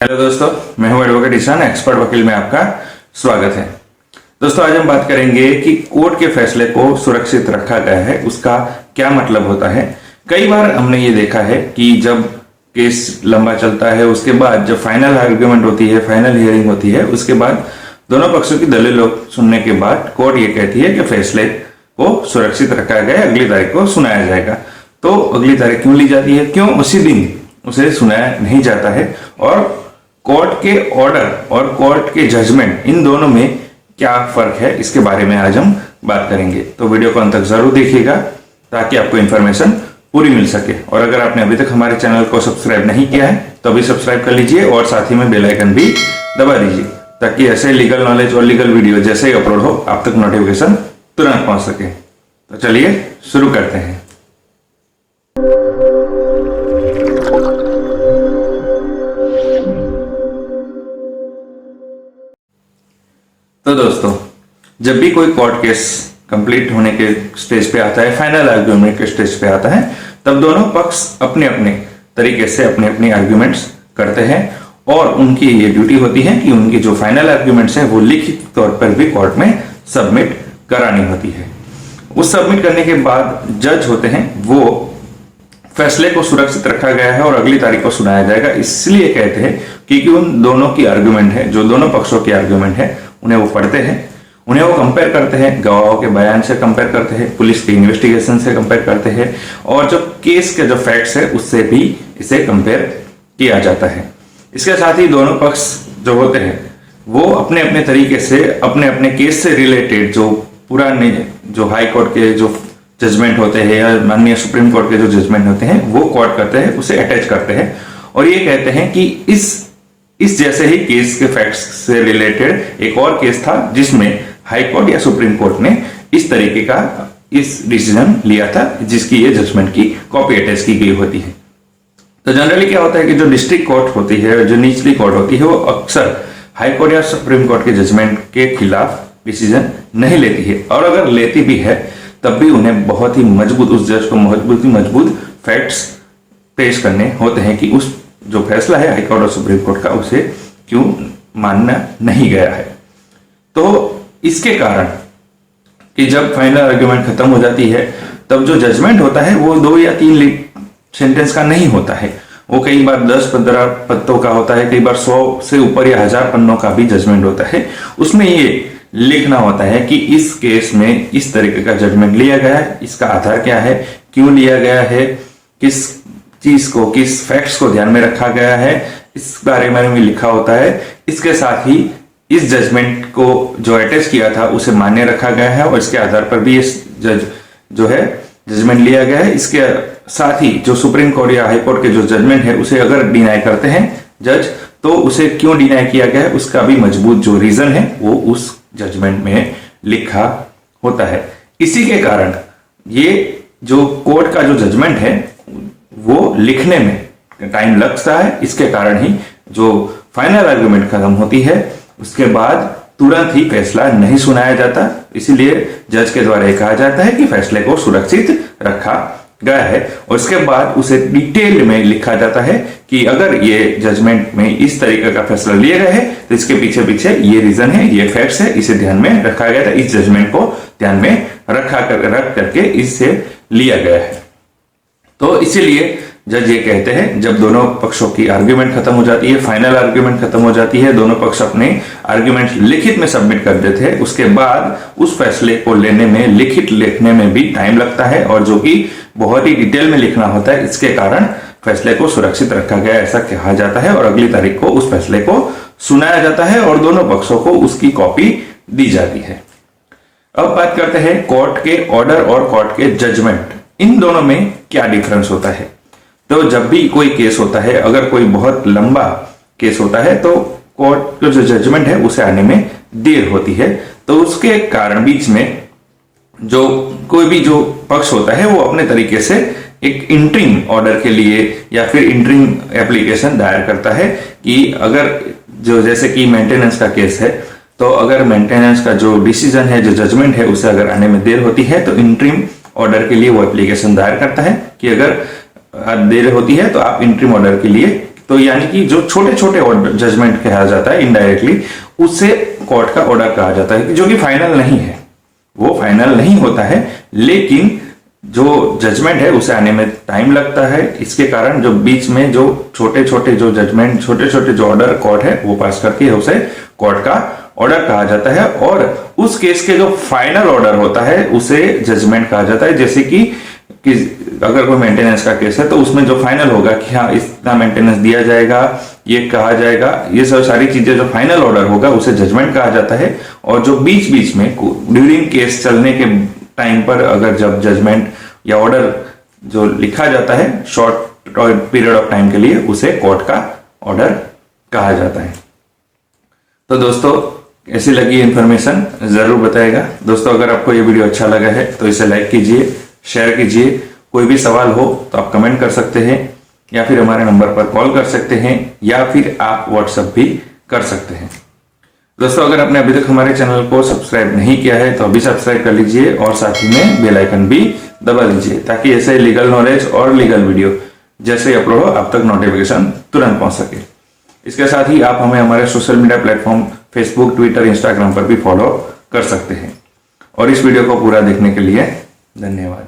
Hello दोस्तों, मैं हूं एडवोकेट ईशान, एक्सपर्ट वकील में आपका स्वागत है। दोस्तों, आज हम बात करेंगे कि कोर्ट के फैसले को सुरक्षित रखा गया है, उसका क्या मतलब होता है। कई बार हमने ये देखा है कि जब केस लंबा चलता है, उसके बाद जब फाइनल आर्ग्यूमेंट होती है, फाइनल हियरिंग होती है, उसके बाद दोनों पक्षों की दलीलों सुनने के बाद कोर्ट ये कहती है कि फैसले को सुरक्षित रखा गया, अगली तारीख को सुनाया जाएगा। तो अगली तारीख क्यों ली जाती है, क्यों उसी दिन उसे सुनाया नहीं जाता है, और कोर्ट के ऑर्डर और कोर्ट के जजमेंट, इन दोनों में क्या फर्क है, इसके बारे में आज हम बात करेंगे। तो वीडियो को अंत तक जरूर देखिएगा ताकि आपको इंफॉर्मेशन पूरी मिल सके। और अगर आपने अभी तक हमारे चैनल को सब्सक्राइब नहीं किया है तो अभी सब्सक्राइब कर लीजिए और साथ ही में बेल आइकन भी दबा दीजिए ताकि ऐसे लीगल नॉलेज और लीगल वीडियो जैसे ही अपलोड हो आप तक नोटिफिकेशन तुरंत पहुंच सके। तो चलिए शुरू करते हैं। तो दोस्तों, जब भी कोई कोर्ट केस कंप्लीट होने के स्टेज पे आता है, फाइनल आर्ग्यूमेंट के स्टेज पे आता है, तब दोनों पक्ष अपने अपने तरीके से अपने अपने आर्ग्यूमेंट्स करते हैं और उनकी ये ड्यूटी होती है कि उनकी जो फाइनल आर्ग्यूमेंट्स हैं वो लिखित तौर पर भी कोर्ट में सबमिट करानी होती है। उस सबमिट करने के बाद जज होते हैं, वो फैसले को सुरक्षित रखा गया है और अगली तारीख को सुनाया जाएगा इसलिए कहते हैं क्योंकि उन दोनों की आर्ग्यूमेंट है, जो दोनों पक्षों की आर्ग्यूमेंट है, उन्हें वो पढ़ते हैं, उन्हें वो कंपेयर करते हैं, गवाहों के बयान से कंपेयर करते हैं, पुलिस की इन्वेस्टिगेशन से कंपेयर करते हैं और जो केस के जो फैक्ट्स है उससे भी इसे कंपेयर किया जाता है। इसके साथ ही दोनों पक्ष जो होते हैं वो अपने अपने तरीके से अपने अपने केस से रिलेटेड जो पुराने जो हाई कोर्ट के जो जजमेंट होते हैं या माननीय सुप्रीम कोर्ट के जो जजमेंट होते हैं वो कोर्ट करते हैं, उसे अटैच करते हैं और ये कहते हैं कि इस जैसे ही केस के फैक्ट्स से रिलेटेड एक और केस था जिसमें हाई कोर्ट या सुप्रीम कोर्ट ने इस तरीके का इस डिसीजन लिया था जिसकी ये जजमेंट की कॉपी अटैच की गई होती है। तो जनरली क्या होता है कि जो डिस्ट्रिक्ट कोर्ट होती है, जो निचली कोर्ट होती है, वो अक्सर हाई कोर्ट या सुप्रीम कोर्ट के जजमेंट के खिलाफ डिसीजन नहीं लेती है और अगर लेती भी है तब भी उन्हें बहुत ही मजबूत, उस जज को मजबूत फैक्ट्स पेश करने होते हैं कि उस जो फैसला है हाई कोर्ट और सुप्रीम कोर्ट का उसे क्यों मानना नहीं गया है। तो इसके कारण कि जब फाइनल आर्ग्यूमेंट खत्म हो जाती है तब जो जजमेंट होता है वो 2 या 3 सेंटेंस का नहीं होता है, वो कई बार 10-15 पत्तों का होता है, कई बार 100 से ऊपर या 1000 पन्नों का भी जजमेंट होता है। उसमें ये लिखना होता है कि इस केस में इस तरीके का जजमेंट लिया गया है, इसका आधार क्या है, क्यों लिया गया है, किस चीज को, किस फैक्ट्स को ध्यान में रखा गया है, इस बारे में भी लिखा होता है। इसके साथ ही इस जजमेंट को जो अटैच किया था उसे मान्य रखा गया है और इसके आधार पर भी इस जो है जजमेंट लिया गया है। इसके साथ ही जो सुप्रीम कोर्ट या हाई कोर्ट के जो जजमेंट है उसे अगर डिनाई करते हैं जज, तो उसे क्यों डिनाई किया गया है उसका भी मजबूत जो रीजन है वो उस जजमेंट में लिखा होता है। इसी के कारण ये जो कोर्ट का जो जजमेंट है वो लिखने में टाइम लगता है। इसके कारण ही जो फाइनल आर्ग्यूमेंट खत्म होती है उसके बाद तुरंत ही फैसला नहीं सुनाया जाता, इसीलिए जज के द्वारा यह कहा जाता है कि फैसले को सुरक्षित रखा गया है और इसके बाद उसे डिटेल में लिखा जाता है कि अगर ये जजमेंट में इस तरीके का फैसला लिया गया है तो इसके पीछे पीछे ये रीजन है, ये फैक्ट्स है, इसे ध्यान में रखा गया था, इस जजमेंट को ध्यान में रख करके इससे लिया गया है। तो इसीलिए जज ये कहते हैं जब दोनों पक्षों की आर्ग्यूमेंट खत्म हो जाती है, फाइनल आर्ग्यूमेंट खत्म हो जाती है, दोनों पक्ष अपने आर्ग्यूमेंट लिखित में सबमिट कर देते हैं, उसके बाद उस फैसले को लेने में, लिखित लिखने में भी टाइम लगता है और जो कि बहुत ही डिटेल में लिखना होता है। इसके कारण फैसले को सुरक्षित रखा गया ऐसा कहा जाता है और अगली तारीख को उस फैसले को सुनाया जाता है और दोनों पक्षों को उसकी कॉपी दी जाती है। अब बात करते हैं कोर्ट के ऑर्डर और कोर्ट के जजमेंट, इन दोनों में क्या डिफरेंस होता है। तो जब भी कोई केस होता है, अगर कोई बहुत लंबा केस होता है तो कोर्ट का जो जजमेंट है उसे आने में देर होती है, तो उसके कारण बीच में जो कोई भी जो पक्ष होता है वो अपने तरीके से एक इंटरिम ऑर्डर के लिए या फिर इंटरिम एप्लीकेशन दायर करता है कि अगर जो जैसे कि मेंटेनेंस का केस है तो अगर मेंटेनेंस का जो डिसीजन है, जो जजमेंट है, उसे अगर आने में देर होती है तो इंटरिम ऑर्डर के लिए वो एप्लीकेशन दायर करता है कि अगर देर होती है तो आप इंटरिम ऑर्डर के लिए तो यानी कि जो छोटे छोटे जजमेंट कहा जाता है इनडायरेक्टली, उससे कोर्ट का ऑर्डर कहा जाता है, जो कि फाइनल नहीं है, वो फाइनल नहीं होता है, लेकिन जो जजमेंट है उसे आने में टाइम लगता है। इसके कारण जो बीच में जो छोटे छोटे जो जजमेंट, छोटे छोटे जो ऑर्डर कोर्ट है वो पास करती है, उसे कोर्ट का ऑर्डर कहा जाता है। और उस केस के जो फाइनल ऑर्डर होता है उसे जजमेंट कहा जाता है। जैसे कि अगर कोई मेंटेनेंस का केस है तो उसमें जो फाइनल होगा कि हाँ इतना मेंटेनेंस दिया जाएगा, ये कहा जाएगा, ये सब सारी चीजें जो फाइनल ऑर्डर होगा उसे जजमेंट कहा जाता है। और जो बीच बीच में ड्यूरिंग केस चलने के टाइम पर अगर जब जजमेंट या ऑर्डर जो लिखा जाता है शॉर्ट पीरियड ऑफ टाइम के लिए, उसे कोर्ट का ऑर्डर कहा जाता है। तो दोस्तों कैसी लगी इंफॉर्मेशन जरूर बताएगा। दोस्तों अगर आपको ये वीडियो अच्छा लगा है तो इसे लाइक कीजिए, शेयर कीजिए। कोई भी सवाल हो तो आप कमेंट कर सकते हैं, या फिर हमारे नंबर पर कॉल कर सकते हैं, या फिर आप व्हाट्सएप भी कर सकते हैं। दोस्तों अगर आपने अभी तक हमारे चैनल को सब्सक्राइब नहीं किया है तो अभी सब्सक्राइब कर लीजिए और साथ ही में बेल आइकन भी दबा दीजिए, ताकि ऐसे लीगल नॉलेज और लीगल वीडियो जैसे अपलोड हो आप तक नोटिफिकेशन तुरंत पहुंच सके। इसके साथ ही आप हमें हमारे social media platform Facebook, Twitter, Instagram पर भी फॉलो कर सकते हैं। और इस वीडियो को पूरा देखने के लिए धन्यवाद।